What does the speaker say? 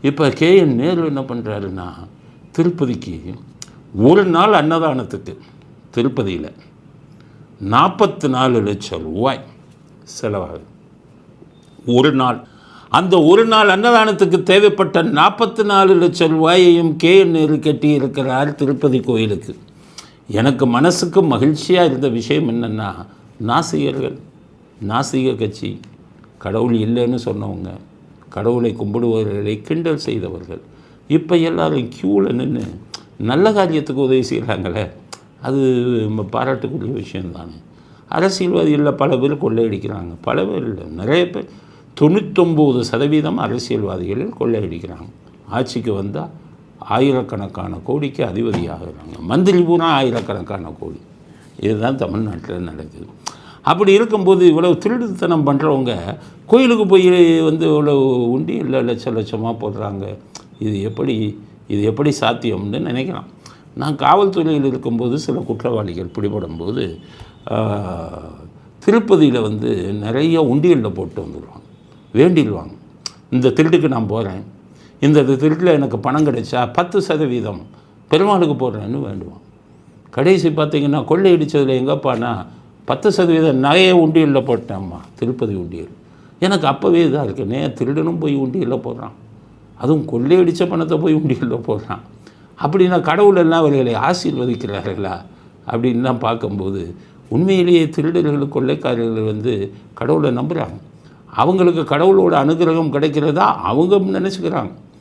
இப்போ கேஎன் நேரு என்ன பண்ணுறாருன்னா, திருப்பதிக்கு ஒரு நாள் அன்னதானத்துக்கு திருப்பதியில் 44 லட்சம் ரூபாய் செலவாகுது ஒரு நாள். அந்த ஒரு நாள் அன்னதானத்துக்கு தேவைப்பட்ட 44 லட்சம் ரூபாயையும் கேஎன் நேரு கட்டி இருக்கிறார் திருப்பதி கோயிலுக்கு. எனக்கு மனசுக்கு மகிழ்ச்சியாக இருந்த விஷயம் என்னென்னா, நாசிக கட்சி, கடவுள் இல்லைன்னு சொன்னவங்க, கடவுளை கும்பிடுபவர்களை கிண்டல் செய்தவர்கள், இப்போ எல்லாரும் க்யூவில் நின்று நல்ல காரியத்துக்கு உதவி செய்கிறாங்களே, அது பாராட்டுக்குரிய விஷயந்தானே. அரசியல்வாதிகளில் பல பேர் கொள்ளையடிக்கிறாங்க, பல பேர் இல்லை, நிறைய பேர், 99% அரசியல்வாதிகளில் கொள்ளையடிக்கிறாங்க. ஆட்சிக்கு வந்தால் ஆயிரக்கணக்கான கோடிக்கு அதிபதியாகிறாங்க, மந்திரி பூரா ஆயிரக்கணக்கான கோடி. இதுதான் தமிழ்நாட்டில் நடக்குது. அப்படி இருக்கும்போது இவ்வளோ திருடுத்தனம் பண்ணுறவங்க கோயிலுக்கு போய் இவ்வளோ உண்டி இல்லை லட்சமாக போடுறாங்க. இது எப்படி சாத்தியம்னு நினைக்கலாம். நான் காவல்துறையில் இருக்கும்போது சில குற்றவாளிகள் பிடிபடும்போது திருப்பதியில் நிறைய உண்டியலில் போட்டு வந்துடுவாங்க, வேண்டிடுவாங்க. இந்த திருட்டுக்கு நான் போகிறேன், இந்த திருட்டில் எனக்கு பணம் கிடைச்சா 10% பெருமாளுக்கு போடுறேன்னு வேண்டுவான். கடைசி பார்த்திங்கன்னா கொள்ளையடித்ததில் எங்கப்பானா 10% நகையை உண்டியலில் போட்டேம்மா, திருப்பதி உண்டியல். எனக்கு அப்போவே இதாக இருக்குது, திருடனும் போய் உண்டியலில் போடுறான், அதுவும் கொள்ளையடித்த பணத்தை போய் உண்டியலில் போடுறான். அப்படின்னா கடவுள் எல்லாம் அவர்களை ஆசீர்வதிக்கிறார்களா அப்படின்லாம் பார்க்கும்போது உண்மையிலேயே திருடர்கள் கொள்ளைக்காரர்கள் கடவுளை நம்புகிறாங்க. அவங்களுக்கு கடவுளோட அனுகிரகம் கிடைக்கிறதா அவங்க நினச்சிக்கிறாங்க.